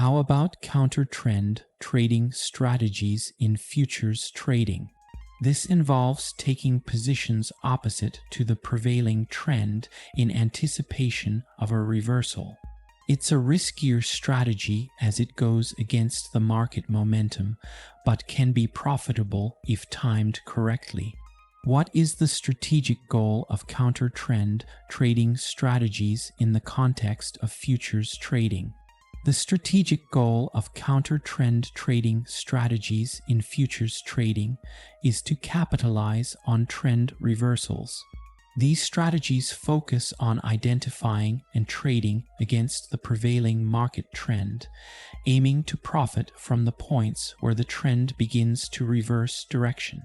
How about counter-trend trading strategies in futures trading? This involves taking positions opposite to the prevailing trend in anticipation of a reversal. It's a riskier strategy as it goes against the market momentum, but can be profitable if timed correctly. What is the strategic goal of counter-trend trading strategies in the context of futures trading? The strategic goal of counter-trend trading strategies in futures trading is to capitalize on trend reversals. These strategies focus on identifying and trading against the prevailing market trend, aiming to profit from the points where the trend begins to reverse direction.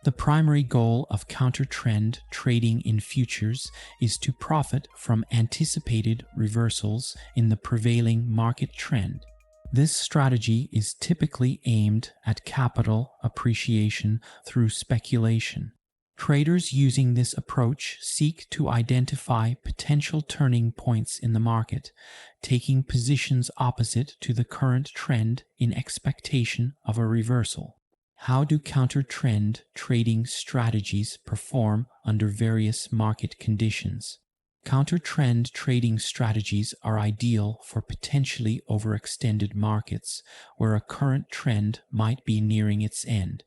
The primary goal of counter-trend trading in futures is to profit from anticipated reversals in the prevailing market trend. This strategy is typically aimed at capital appreciation through speculation. Traders using this approach seek to identify potential turning points in the market, taking positions opposite to the current trend in expectation of a reversal. How do counter-trend trading strategies perform under various market conditions? Counter-trend trading strategies are ideal for potentially overextended markets where a current trend might be nearing its end.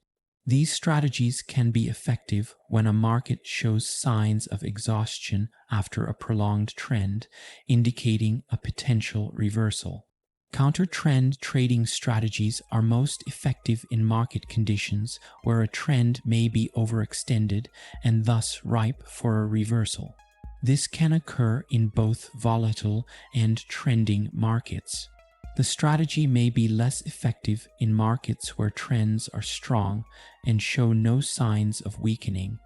These strategies can be effective when a market shows signs of exhaustion after a prolonged trend, indicating a potential reversal. Counter-trend trading strategies are most effective in market conditions where a trend may be overextended and thus ripe for a reversal. This can occur in both volatile and trending markets. The strategy may be less effective in markets where trends are strong and show no signs of weakening,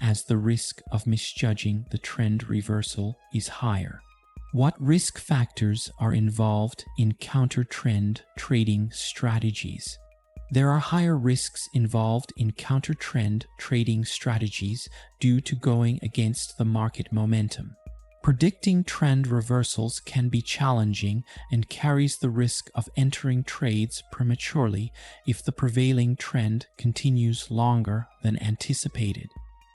as the risk of misjudging the trend reversal is higher. What risk factors are involved in counter-trend trading strategies? There are higher risks involved in counter-trend trading strategies due to going against the market momentum. Predicting trend reversals can be challenging and carries the risk of entering trades prematurely if the prevailing trend continues longer than anticipated.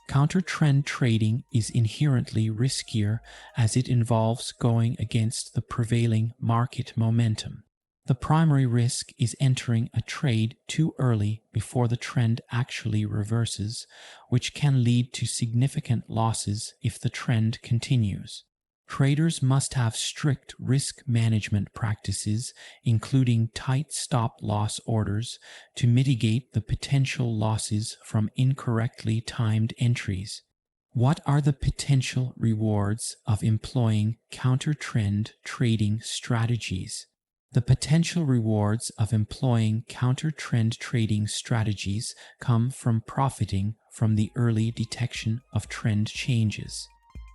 Counter-trend trading is inherently riskier as it involves going against the prevailing market momentum. The primary risk is entering a trade too early before the trend actually reverses, which can lead to significant losses if the trend continues. Traders must have strict risk management practices, including tight stop-loss orders, to mitigate the potential losses from incorrectly timed entries. What are the potential rewards of employing counter-trend trading strategies? The potential rewards of employing counter-trend trading strategies come from profiting from the early detection of trend changes.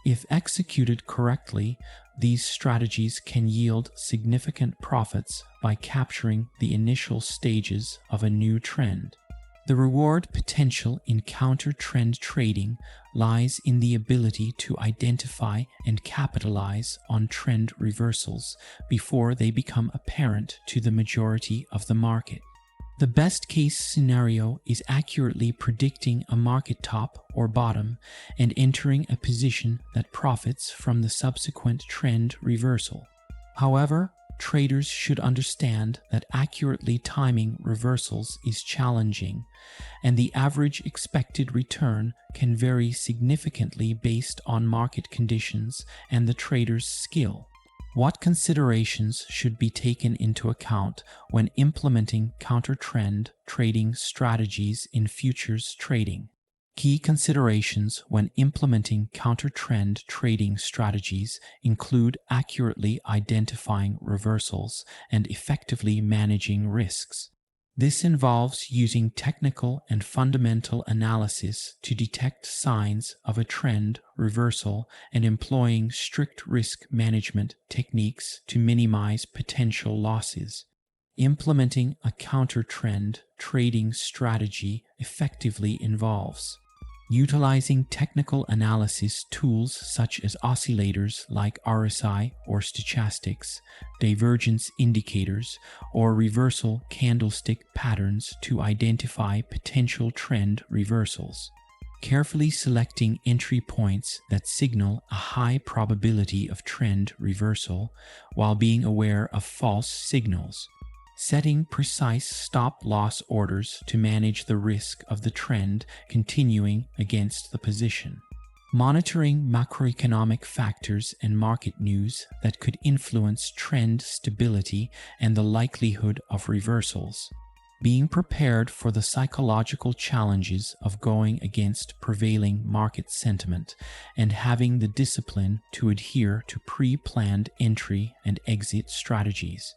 If executed correctly, these strategies can yield significant profits by capturing the initial stages of a new trend. The reward potential in counter-trend trading lies in the ability to identify and capitalize on trend reversals before they become apparent to the majority of the market. The best-case scenario is accurately predicting a market top or bottom and entering a position that profits from the subsequent trend reversal. However, traders should understand that accurately timing reversals is challenging, and the average expected return can vary significantly based on market conditions and the trader's skill. What considerations should be taken into account when implementing counter-trend trading strategies in futures trading? Key considerations when implementing counter-trend trading strategies include accurately identifying reversals and effectively managing risks. This involves using technical and fundamental analysis to detect signs of a trend reversal and employing strict risk management techniques to minimize potential losses. Implementing a counter-trend trading strategy effectively involves Utilizing technical analysis tools such as oscillators like RSI or stochastics, divergence indicators, or reversal candlestick patterns to identify potential trend reversals. Carefully selecting entry points that signal a high probability of trend reversal while being aware of false signals. Setting precise stop-loss orders to manage the risk of the trend continuing against the position. Monitoring macroeconomic factors and market news that could influence trend stability and the likelihood of reversals. Being prepared for the psychological challenges of going against prevailing market sentiment and having the discipline to adhere to pre-planned entry and exit strategies.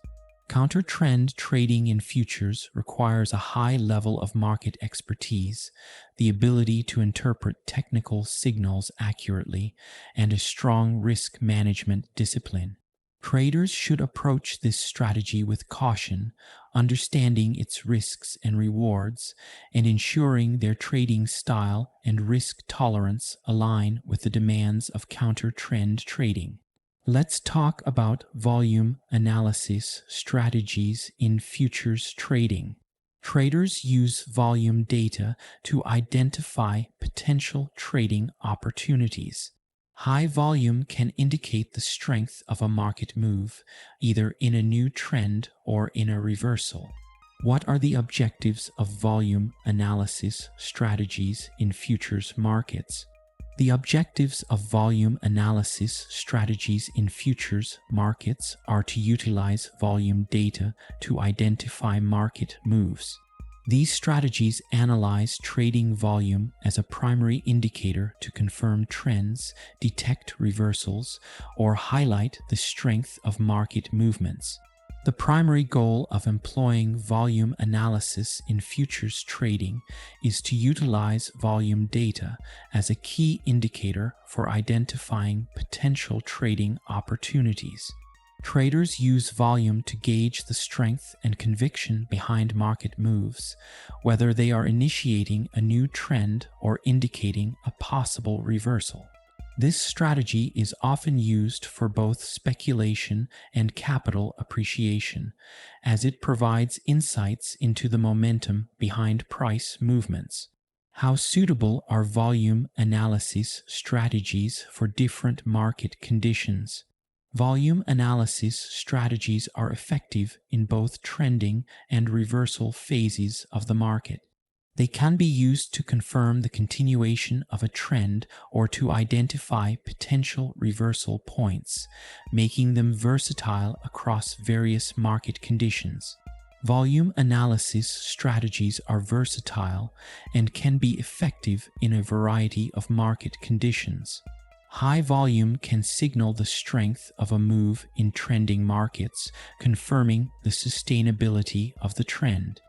Counter-trend trading in futures requires a high level of market expertise, the ability to interpret technical signals accurately, and a strong risk management discipline. Traders should approach this strategy with caution, understanding its risks and rewards, and ensuring their trading style and risk tolerance align with the demands of counter-trend trading. Let's talk about volume analysis strategies in futures trading. Traders use volume data to identify potential trading opportunities. High volume can indicate the strength of a market move, either in a new trend or in a reversal. What are the objectives of volume analysis strategies in futures markets? The objectives of volume analysis strategies in futures markets are to utilize volume data to identify market moves. These strategies analyze trading volume as a primary indicator to confirm trends, detect reversals, or highlight the strength of market movements. The primary goal of employing volume analysis in futures trading is to utilize volume data as a key indicator for identifying potential trading opportunities. Traders use volume to gauge the strength and conviction behind market moves, whether they are initiating a new trend or indicating a possible reversal. This strategy is often used for both speculation and capital appreciation, as it provides insights into the momentum behind price movements. How suitable are volume analysis strategies for different market conditions? Volume analysis strategies are effective in both trending and reversal phases of the market. They can be used to confirm the continuation of a trend or to identify potential reversal points, making them versatile across various market conditions. Volume analysis strategies are versatile and can be effective in a variety of market conditions. High volume can signal the strength of a move in trending markets, confirming the sustainability of the trend.